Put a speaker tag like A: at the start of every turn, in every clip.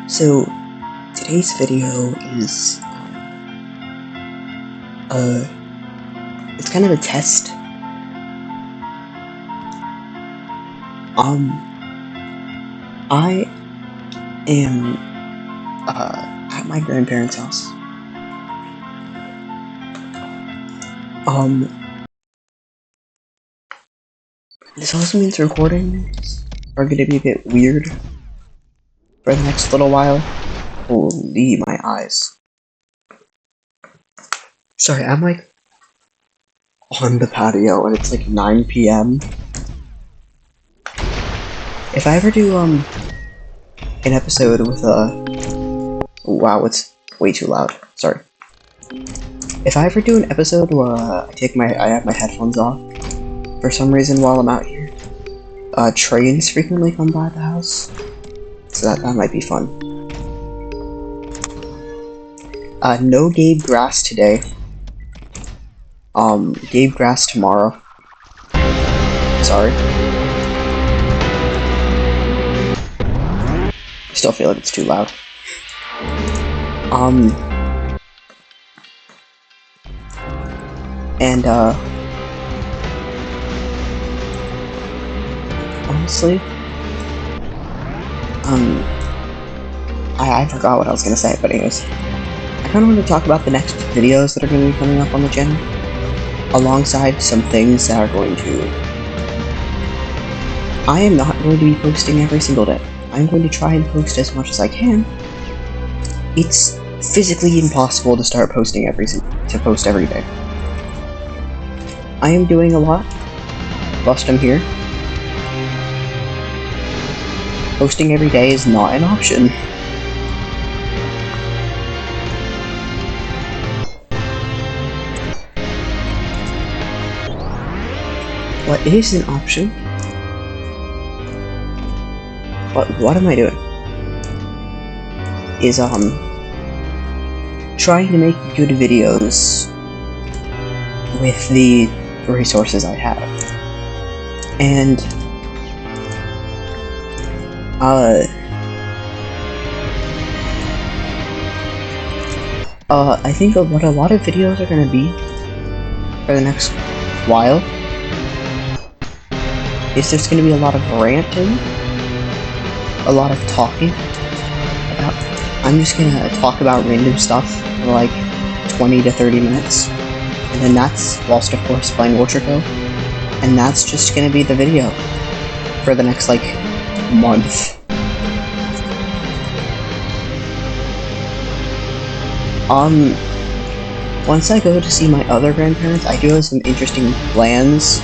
A: So today's video is it's kind of a test. I am at my grandparents' house. This also means recordings are gonna be a bit weird for the next little while. Holy my eyes. Sorry, I'm like on the patio and it's like 9 p.m. If I ever do an episode with wow, it's way too loud. Sorry. If I ever do an episode where I have my headphones off for some reason while I'm out here, trains frequently come by the house, so that might be fun. No Gabe Grass today. Gabe Grass tomorrow. Sorry. Still feel like it's too loud. And honestly, I forgot what I was gonna say, but anyways, I kind of want to talk about the next videos that are going to be coming up on the channel, alongside some things that are going to. I am not going to be posting every single day. I'm going to try and post as much as I can. It's physically impossible to start posting every day. I am doing a lot whilst I'm here. Posting every day is not an option. What is an option? What am I doing? Is trying to make good videos with the resources I have. And I think what a lot of videos are gonna be for the next while is there's gonna be a lot of ranting, a lot of talking about. I'm just gonna talk about random stuff for like 20 to 30 minutes, and then that's whilst of course playing Witcher Co. And that's just gonna be the video for the next like month. Once I go to see my other grandparents, I do have some interesting plans.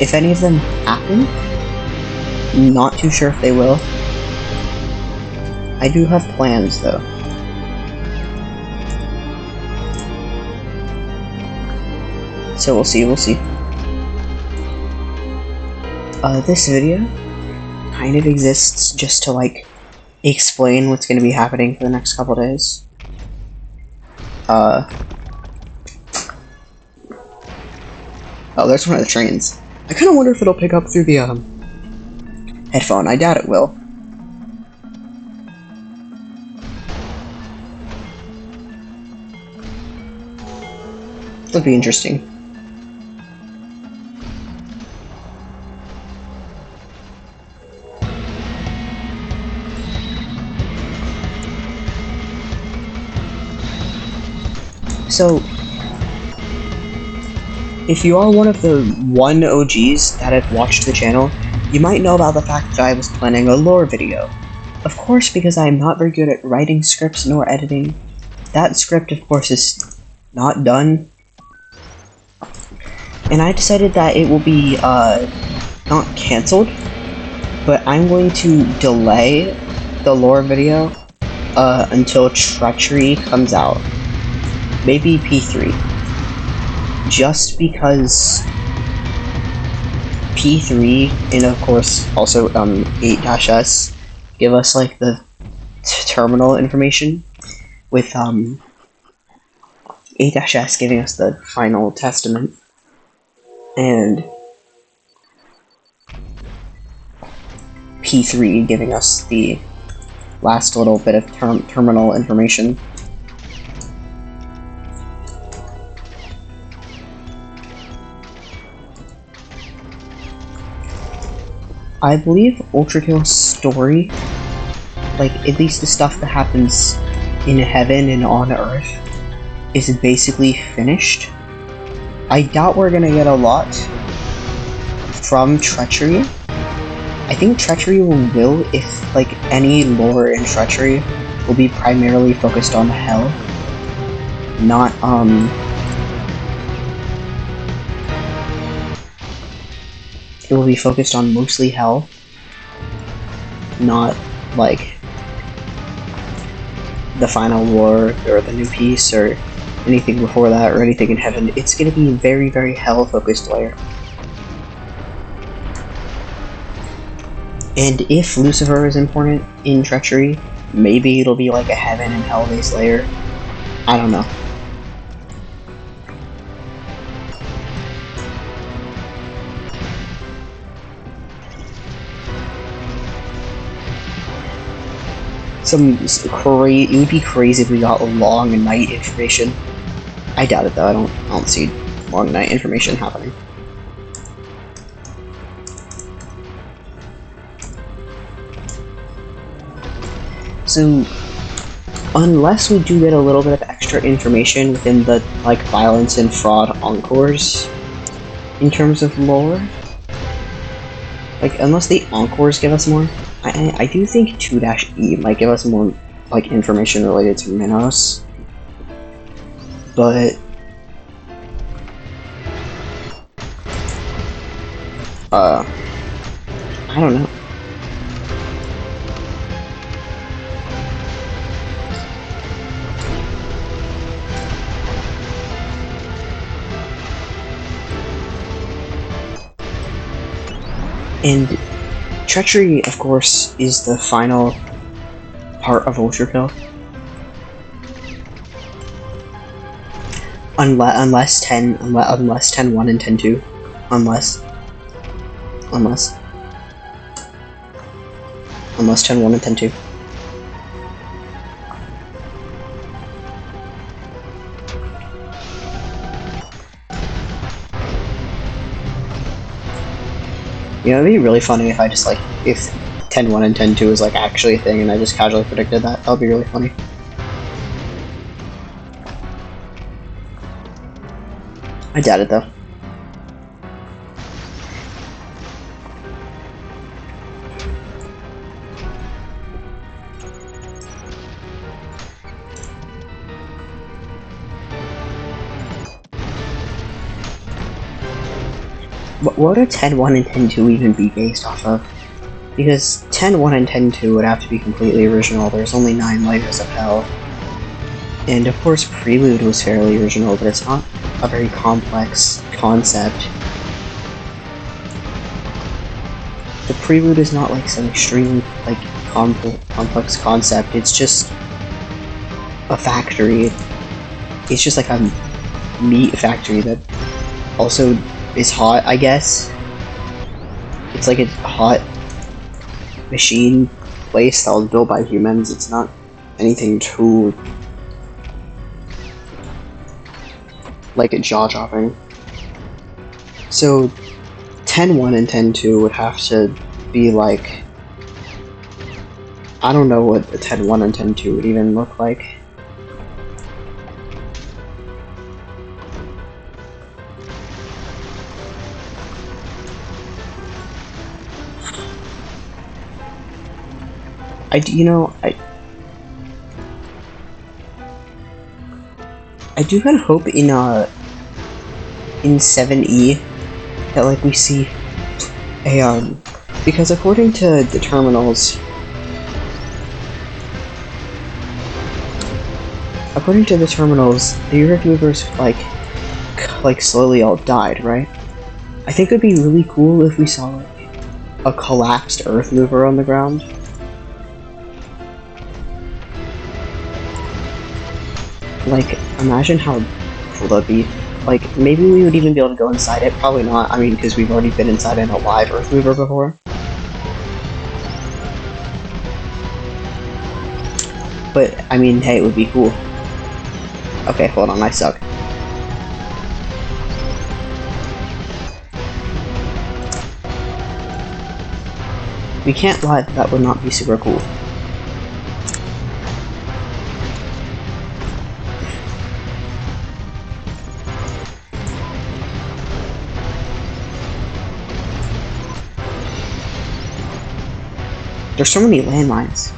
A: If any of them happen, not too sure if they will. I do have plans though. So we'll see. This video kind of exists just to like explain what's going to be happening for the next couple days. Oh, there's one of the trains. I kind of wonder if it'll pick up through the headphone. I doubt it will. It'll be interesting. So, if you are one of the OGs that have watched the channel, you might know about the fact that I was planning a lore video. Of course, because I am not very good at writing scripts nor editing. That script, of course, is not done. And I decided that it will be, not cancelled, but I'm going to delay the lore video, until Treachery comes out. Maybe P3. Just because P3 and of course also 8-S give us like the terminal information, with 8-S giving us the final testament, and P3 giving us the last little bit of terminal information. I believe Ultrakill's story, like at least the stuff that happens in heaven and on Earth, is basically finished. I doubt we're gonna get a lot from Treachery. I think Treachery will, if like any lore in Treachery, will be primarily focused on hell, not it will be focused on mostly hell, not like the final war or the new piece or anything before that or anything in heaven. It's gonna be a very, very hell focused layer. And if Lucifer is important in Treachery, maybe it'll be like a heaven and hell based layer. I don't know. It would be crazy if we got long night information. I doubt it though. I don't see long night information happening. So, unless we do get a little bit of extra information within the like violence and fraud encores, in terms of lore, like unless the encores give us more, I do think 2-E might give us more like information related to Minos, but I don't know. And Treachery, of course, is the final part of Ultrakill. Unless 10-1 and 10-2. Unless 10-1 and 10-2. You know, it'd be really funny if I just like, if 10-1 and 10-2 is like actually a thing and I just casually predicted that. That would be really funny. I doubt it though. What would a 10-1 and 10-2 even be based off of? Because 10-1 and 10-2 would have to be completely original. There's only 9 layers of hell. And of course Prelude was fairly original, but it's not a very complex concept. The Prelude is not like some extreme, like, complex concept. It's just a factory. It's just like a meat factory that also is hot, I guess. It's like a hot machine place that was built by humans. It's not anything too like a jaw-dropping. So 10-1 and 10-2 would have to be like, I don't know what a 10-1 and 10-2 would even look like. I do kind of hope in 7E that like we see a because according to the terminals, the Earth movers like slowly all died, right? I think it'd be really cool if we saw like a collapsed Earth mover on the ground. Like, imagine how cool that'd be. Like, maybe we would even be able to go inside it. Probably not. I mean, because we've already been inside an alive Earth mover before. But, I mean, hey, it would be cool. Okay, hold on, I suck. We can't lie, that would not be super cool. There's so many landmines.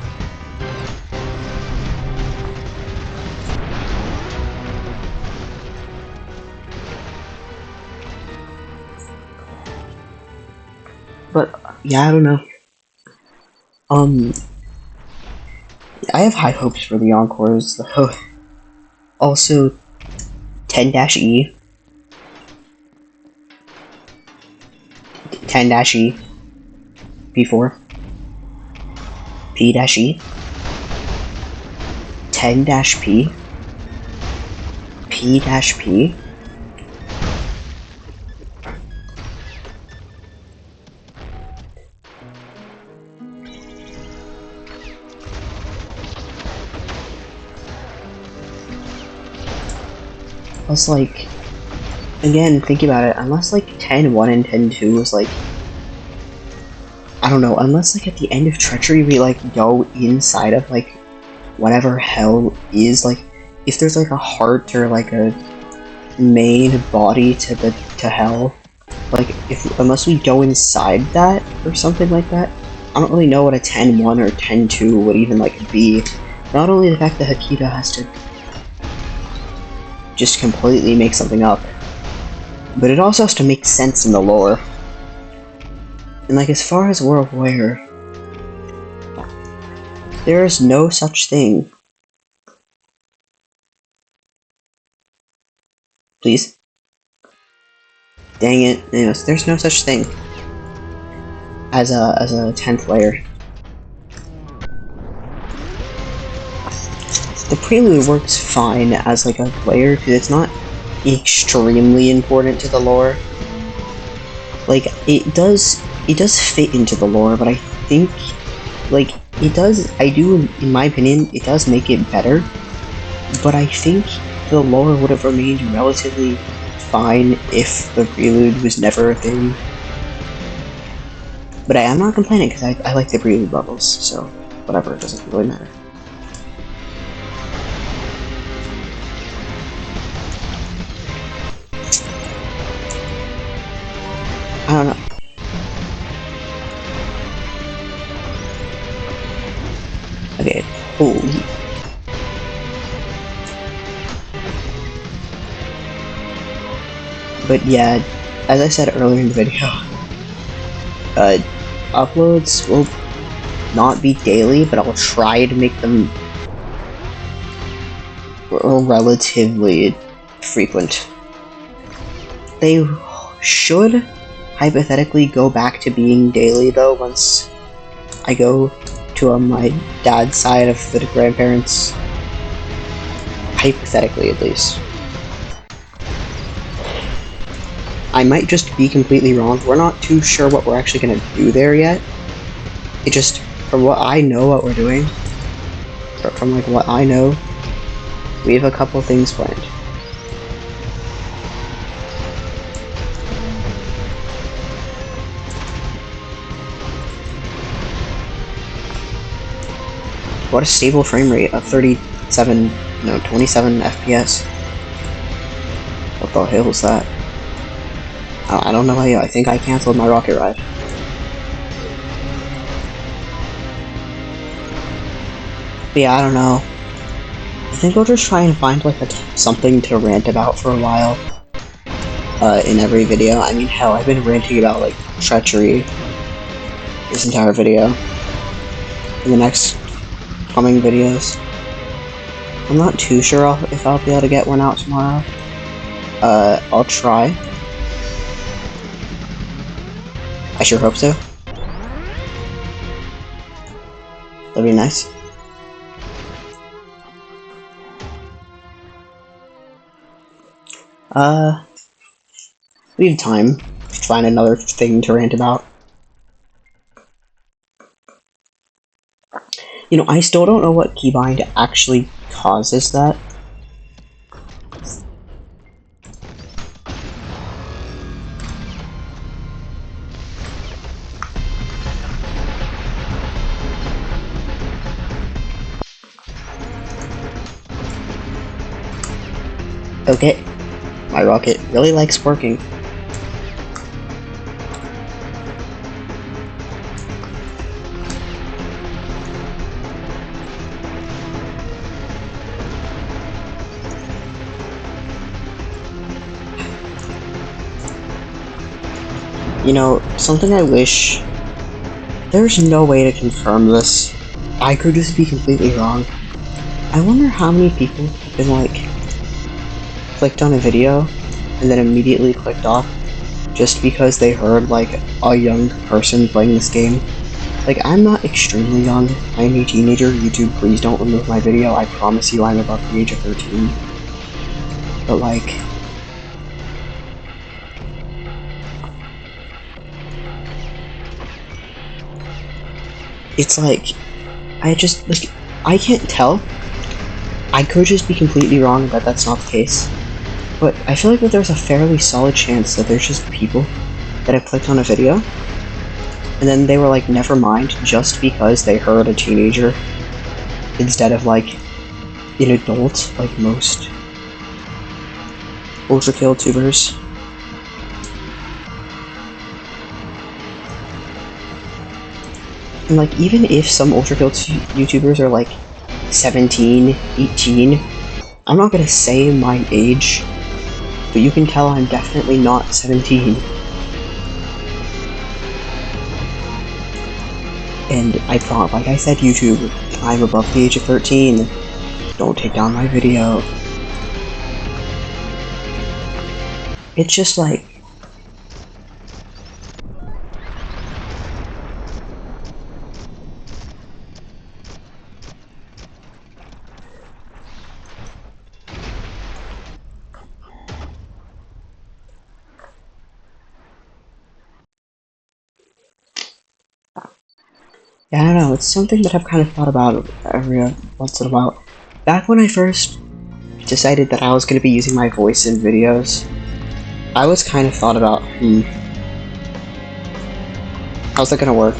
A: But, yeah, I don't know. I have high hopes for the Encores, though. Also, 10-E. 10-E. P4. P-E. 10-P. P-P. Plus, like, again, think about it, unless, like, 10-1 and 10-2 was, like, I don't know, unless, like, at the end of Treachery we, like, go inside of, like, whatever hell is, like, if there's, like, a heart or, like, a main body to hell, like, unless we go inside that, or something like that, I don't really know what a 10-1 or 10-2 would even, like, be. Not only the fact that Hakita has to just completely make something up, but it also has to make sense in the lore. And, like, as far as we're aware, there is no such thing. Please? Dang it. Anyways, there's no such thing as a 10th layer. The Prelude works fine as, like, a layer, because it's not extremely important to the lore. Like, it does fit into the lore, but I think, like, in my opinion, it does make it better, but I think the lore would have remained relatively fine if the Prelude was never a thing. But I'm not complaining, because I like the Prelude levels, so whatever, it doesn't really matter. I don't know. Okay, holy. But yeah, as I said earlier in the video, uploads will not be daily, but I'll try to make them relatively frequent. They should hypothetically go back to being daily, though, once I go to my dad's side of the grandparents. Hypothetically, at least. I might just be completely wrong. We're not too sure what we're actually going to do there yet. It just, from what I know what we're doing, from like what I know, we have a couple things planned. What a stable frame rate of 27 FPS. What the hell is that? I don't know how I think I canceled my rocket ride. But yeah, I don't know. I think I'll just try and find like something to rant about for a while. In every video. I mean, hell, I've been ranting about like Treachery this entire video. In the next coming videos. I'm not too sure if I'll be able to get one out tomorrow. I'll try. I sure hope so. That'd be nice. We have time to find another thing to rant about. You know, I still don't know what keybind actually causes that. Okay, my rocket really likes working. You know, something I wish... There's no way to confirm this. I could just be completely wrong. I wonder how many people have been like... clicked on a video, and then immediately clicked off, just because they heard like a young person playing this game. Like, I'm not extremely young. I'm a teenager. YouTube, please don't remove my video. I promise you I'm above the age of 13. But like... it's like... I can't tell. I could just be completely wrong that that's not the case. But I feel like that there's a fairly solid chance that there's just people that have clicked on a video, and then they were like, never mind, just because they heard a teenager instead of like an adult, like most Ultrakill tubers. And like, even if some Ultrakill YouTubers are like 17, 18, I'm not gonna say my age, but you can tell I'm definitely not 17. And I promise, like I said, YouTube, I'm above the age of 13. Don't take down my video. It's just like... yeah, I don't know, it's something that I've kind of thought about every once in a while. Back when I first decided that I was going to be using my voice in videos, I was kind of thought about, how's that going to work?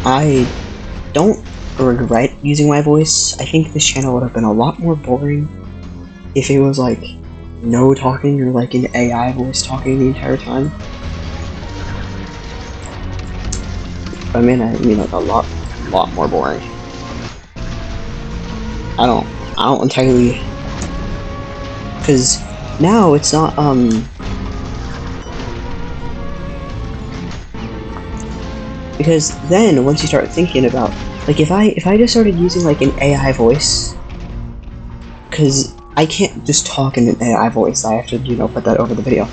A: I don't regret using my voice. I think this channel would have been a lot more boring if it was like no talking or like an AI voice talking the entire time. I mean like a lot more boring. I don't entirely, because now it's not because then once you start thinking about, like, if I just started using like an AI voice, because I can't just talk in an AI voice, I have to, you know, put that over the video.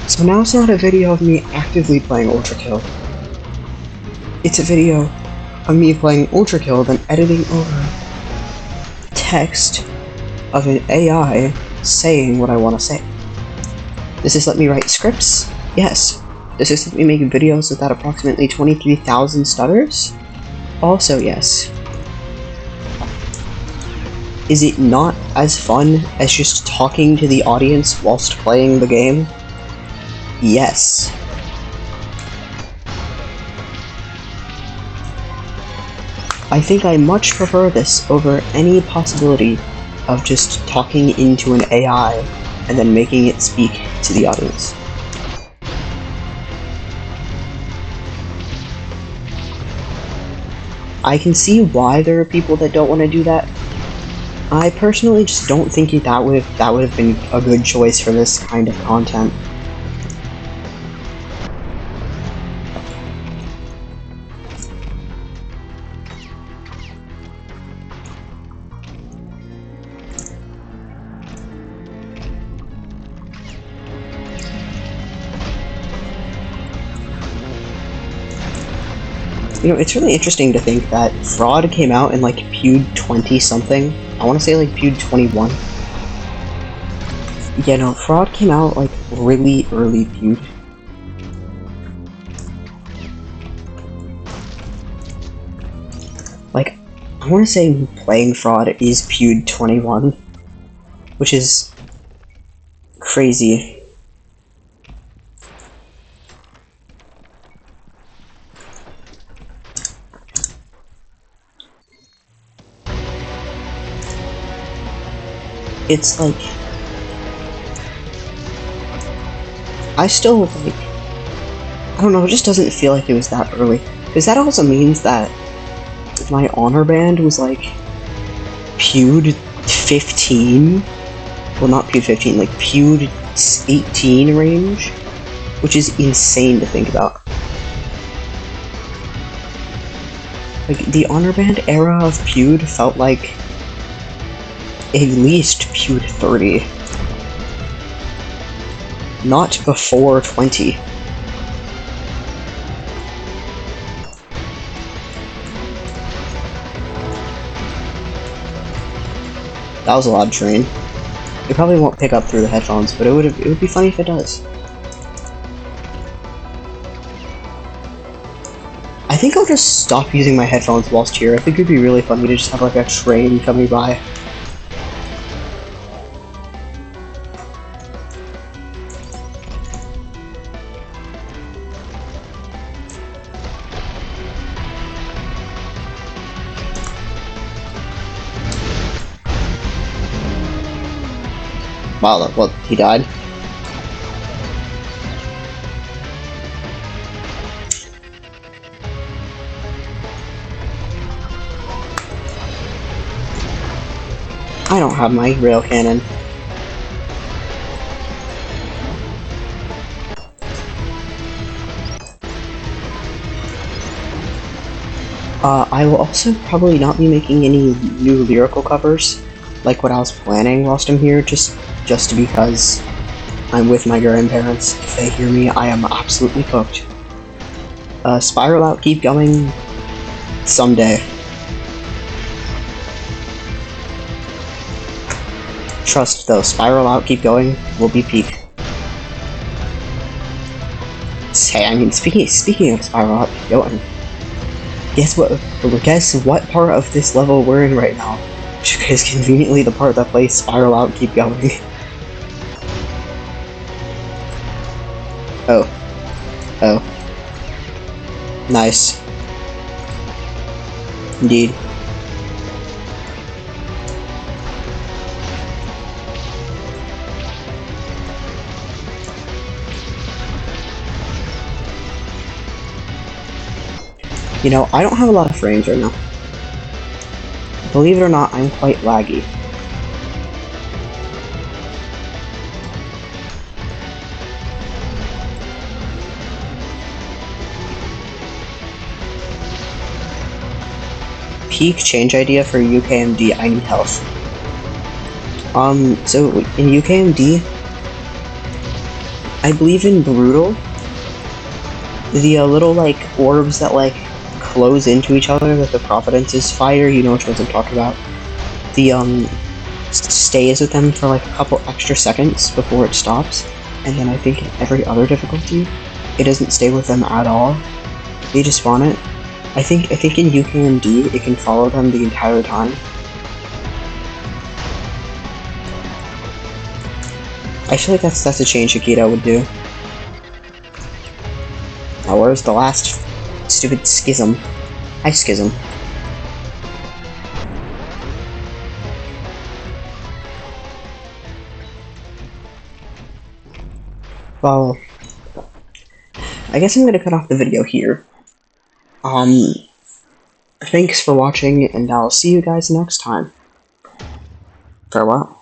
A: So now it's not a video of me actively playing Ultrakill. It's a video of me playing Ultrakill, then editing over text of an AI saying what I want to say. Does this let me write scripts? Yes. Does this let me make videos without approximately 23,000 stutters? Also yes. Is it not as fun as just talking to the audience whilst playing the game? Yes. I think I much prefer this over any possibility of just talking into an AI and then making it speak to the audience. I can see why there are people that don't want to do that. I personally just don't think that would have been a good choice for this kind of content. You know, it's really interesting to think that Fraud came out in like PUED 20 something. I want to say like PUED 21. Yeah, no, Fraud came out, like, really early PUED. Like, I want to say playing Fraud is PUED 21, which is crazy. It's like, I still, like, I don't know, it just doesn't feel like it was that early. Because that also means that my honor band was like PUED 15? Well, not PUED 15, like PUED 18 range, which is insane to think about. Like, the honor band era of PUED felt like at least PUED 30. Not before 20. That was a loud train. It probably won't pick up through the headphones, but it would be funny if it does. I think I'll just stop using my headphones whilst here. I think it'd be really funny to just have like a train coming by. Wow, well, he died. I don't have my rail cannon. I will also probably not be making any new lyrical covers, like what I was planning whilst I'm here, just because I'm with my grandparents. If they hear me, I am absolutely cooked. Spiral out, keep going, someday. Trust though, spiral out, keep going, will be peak. Hey, I mean, speaking of spiral out, keep going. Guess what part of this level we're in right now? Which is conveniently the part that plays spiral out, keep going. Oh. Oh. Nice. Indeed. You know, I don't have a lot of frames right now. Believe it or not, I'm quite laggy. Peak change idea for UKMD, I need health. So in UKMD, I believe in Brutal. The little, like, orbs that, like, close into each other, that the Providences fire, you know which ones I'm talking about. The, stays with them for, like, a couple extra seconds before it stops, and then I think in every other difficulty, it doesn't stay with them at all. They just spawn it. I think in UKMD, it can follow them the entire time. I feel like that's a change Akita would do. Now where's the last stupid schism? Hi, Schism. Well, I guess I'm gonna cut off the video here. Thanks for watching, and I'll see you guys next time. Farewell.